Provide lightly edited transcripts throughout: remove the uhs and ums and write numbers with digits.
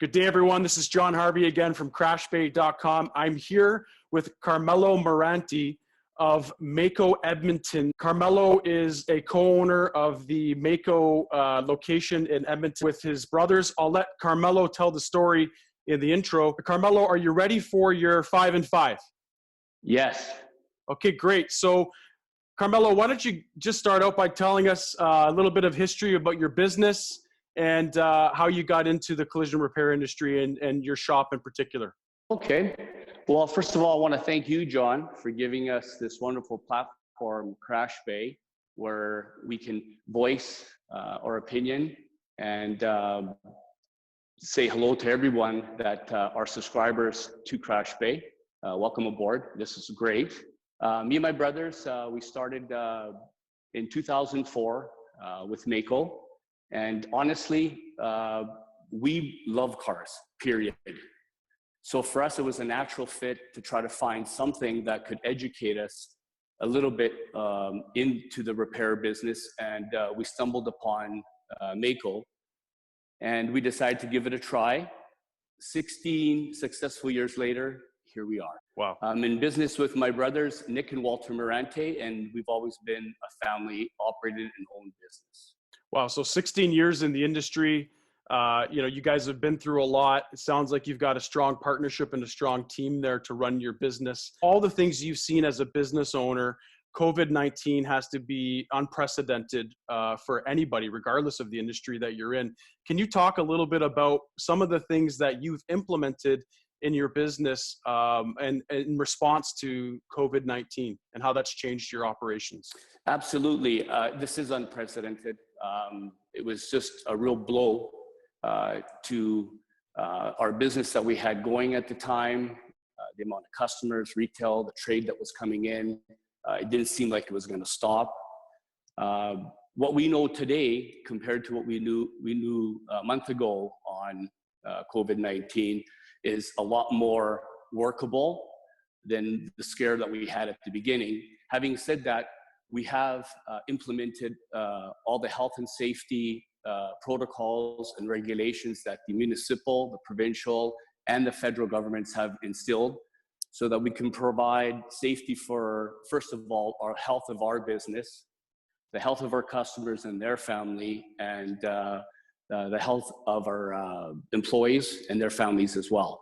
Good day, everyone. This is John Harvey again from crashbay.com. I'm here with Carmello Mirante of Maaco, Edmonton. Carmello is a co-owner of the Maaco location in Edmonton with his brothers. I'll let Carmello tell the story in the intro. Carmello, are you ready for your 5 and 5? Yes. Okay, great. So Carmello, why don't you just start out by telling us a little bit of history about your business and how you got into the collision repair industry and your shop in particular. Okay. Well, first of all, I want to thank you, John, for giving us this wonderful platform, Crash Bay, where we can voice our opinion and say hello to everyone that are subscribers to Crash Bay. Welcome aboard. This is great. Me and my brothers, we started in 2004 with Maaco. And honestly, we love cars, period. So for us, it was a natural fit to try to find something that could educate us a little bit into the repair business. And we stumbled upon Maaco, and we decided to give it a try. 16 successful years later, here we are. Wow. I'm in business with my brothers, Nick and Walter Mirante, and we've always been a family-operated and owned business. Wow. So 16 years in the industry, you guys have been through a lot. It sounds like you've got a strong partnership and a strong team there to run your business. All the things you've seen as a business owner, COVID-19 has to be unprecedented for anybody, regardless of the industry that you're in. Can you talk a little bit about some of the things that you've implemented in your business and in response to COVID-19 and how that's changed your operations? Absolutely. This is unprecedented. It was just a real blow to our business that we had going at the time, the amount of customers, retail, the trade that was coming in. It didn't seem like it was going to stop. What we know today compared to what we knew a month ago on COVID-19 is a lot more workable than the scare that we had at the beginning. Having said that, we have implemented all the health and safety protocols and regulations that the municipal, the provincial, and the federal governments have instilled so that we can provide safety for, first of all, our health of our business, the health of our customers and their family, and the health of our employees and their families as well.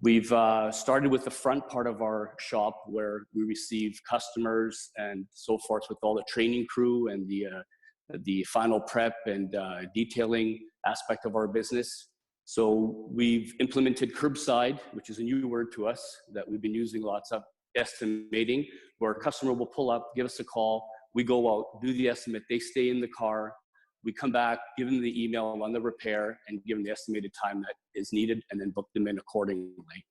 We've started with the front part of our shop where we receive customers and so forth with all the training crew and the final prep and detailing aspect of our business. So we've implemented curbside, which is a new word to us that we've been using lots of, estimating, where a customer will pull up, give us a call, we go out, do the estimate, they stay in the car, we come back, give them the email on the repair and give them the estimated time that is needed and then book them in accordingly.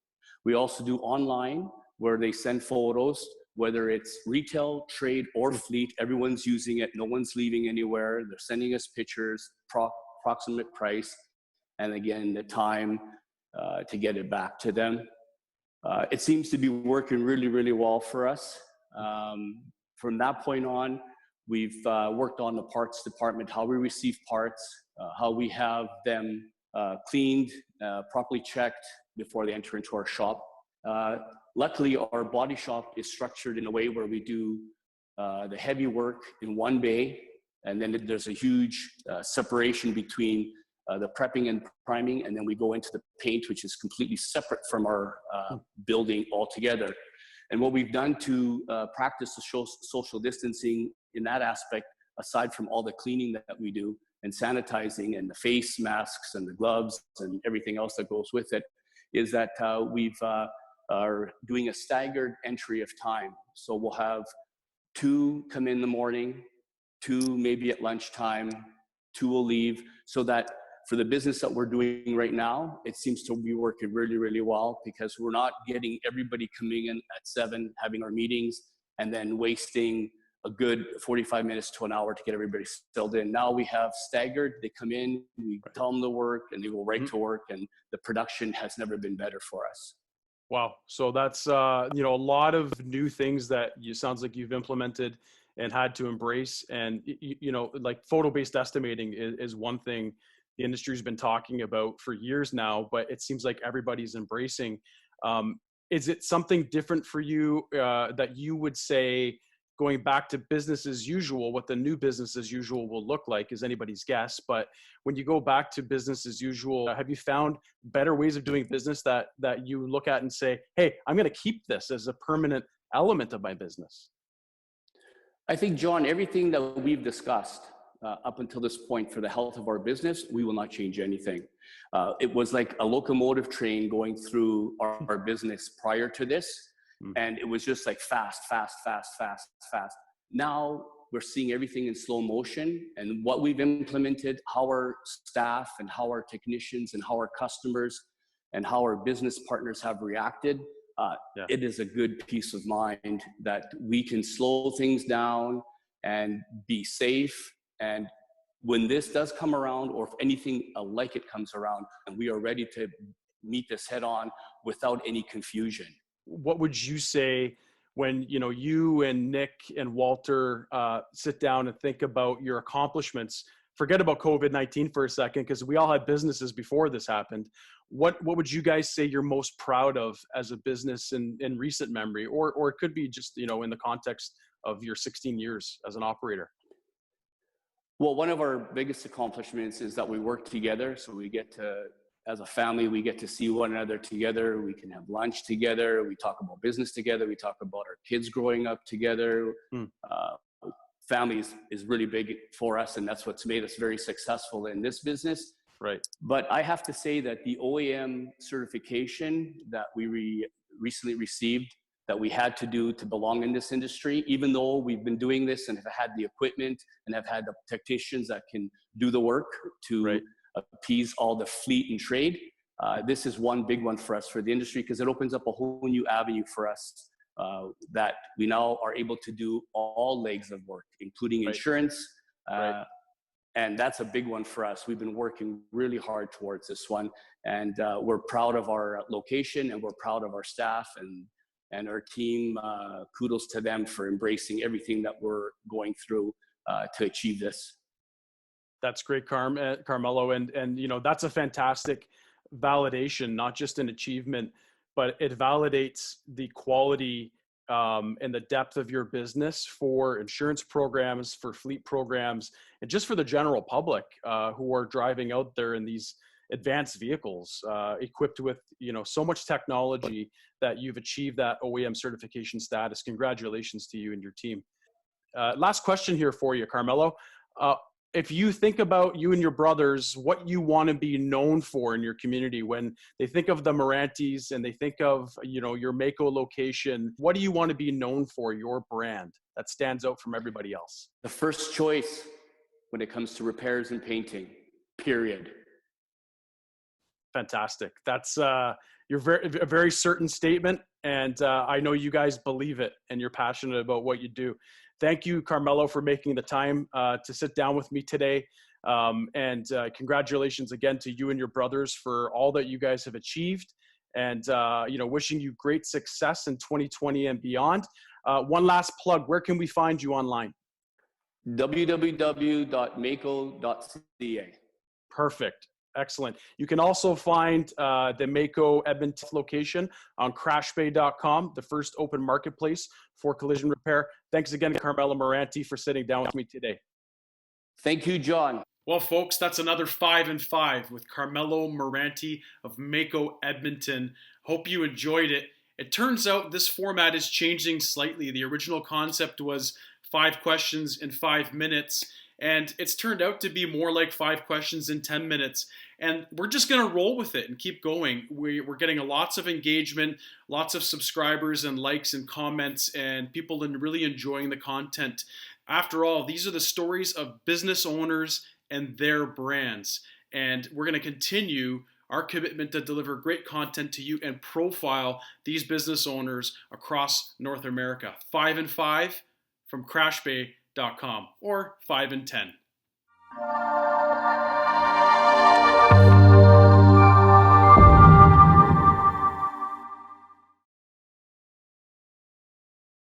We also do online where they send photos, whether it's retail, trade, or fleet, everyone's using it, no one's leaving anywhere. They're sending us pictures, approximate price, and again, the time to get it back to them. It seems to be working really, really well for us. From that point on, we've worked on the parts department, how we receive parts, how we have them cleaned, properly checked before they enter into our shop. Luckily, our body shop is structured in a way where we do the heavy work in one bay, and then there's a huge separation between the prepping and priming, and then we go into the paint, which is completely separate from our building altogether. And what we've done to practice the social distancing in that aspect, aside from all the cleaning that we do and sanitizing and the face masks and the gloves and everything else that goes with it, is that we've are doing a staggered entry of time. So we'll have 2 come in the morning, 2 maybe at lunchtime, 2 will leave, so that for the business that we're doing right now, it seems to be working really, really well because we're not getting everybody coming in at 7, having our meetings, and then wasting a good 45 minutes to an hour to get everybody settled in. Now we have staggered, they come in, we tell them to work, and they go right to work, and the production has never been better for us. Wow. So that's, a lot of new things that sounds like you've implemented and had to embrace. And, like photo-based estimating is one thing the industry's been talking about for years now, but it seems like everybody's embracing. Is it something different for you that you would say, going back to business as usual? What the new business as usual will look like is anybody's guess. But when you go back to business as usual, have you found better ways of doing business that you look at and say, hey, I'm going to keep this as a permanent element of my business? I think, John, everything that we've discussed up until this point for the health of our business, we will not change anything. It was like a locomotive train going through our business prior to this. And it was just like fast, fast, fast, fast, fast. Now we're seeing everything in slow motion, and what we've implemented, how our staff and how our technicians and how our customers and how our business partners have reacted. It is a good peace of mind that we can slow things down and be safe. And when this does come around, or if anything like it comes around, and we are ready to meet this head on without any confusion. What would you say when you and Nick and Walter sit down and think about your accomplishments? Forget about COVID-19 for a second, because we all had businesses before this happened. What would you guys say you're most proud of as a business in recent memory, or it could be just in the context of your 16 years as an operator? Well, one of our biggest accomplishments is that we work together. So we get to, as a family, we get to see one another together. We can have lunch together. We talk about business together. We talk about our kids growing up together. Family is really big for us, and that's what's made us very successful in this business. Right. But I have to say that the OEM certification that we recently received, that we had to do to belong in this industry, even though we've been doing this and have had the equipment and have had the technicians that can do the work to appease all the fleet and trade. This is one big one for us, for the industry, because it opens up a whole new avenue for us that we now are able to do all legs of work, including insurance. And that's a big one for us. We've been working really hard towards this one, and we're proud of our location, and we're proud of our staff and our team. Kudos to them for embracing everything that we're going through to achieve this. That's great, Carmello. And that's a fantastic validation, not just an achievement, but it validates the quality and the depth of your business for insurance programs, for fleet programs, and just for the general public who are driving out there in these advanced vehicles equipped with so much technology, that you've achieved that OEM certification status. Congratulations to you and your team. Last question here for you, Carmello. If you think about you and your brothers, what you want to be known for in your community, when they think of the Mirantes and they think of your Maaco location, what do you want to be known for, your brand that stands out from everybody else? The first choice when it comes to repairs and painting, period. Fantastic. That's a very certain statement, and I know you guys believe it, and you're passionate about what you do. Thank you, Carmello, for making the time to sit down with me today. And congratulations again to you and your brothers for all that you guys have achieved, and wishing you great success in 2020 and beyond. One last plug: where can we find you online? www.maaco.ca. Perfect. Excellent. You can also find the Maaco Edmonton location on crashbay.com, the first open marketplace for collision repair. Thanks again, Carmello Mirante, for sitting down with me today. Thank you, John. Well, folks, that's another 5 and 5 with Carmello Mirante of Maaco Edmonton. Hope you enjoyed it. It turns out this format is changing slightly. The original concept was 5 questions in 5 minutes. And it's turned out to be more like 5 questions in 10 minutes. And we're just going to roll with it and keep going. We're getting lots of engagement, lots of subscribers and likes and comments, and people are really enjoying the content. After all, these are the stories of business owners and their brands. And we're going to continue our commitment to deliver great content to you and profile these business owners across North America. 5 and 5 from crashbay.com, or 5 and 10.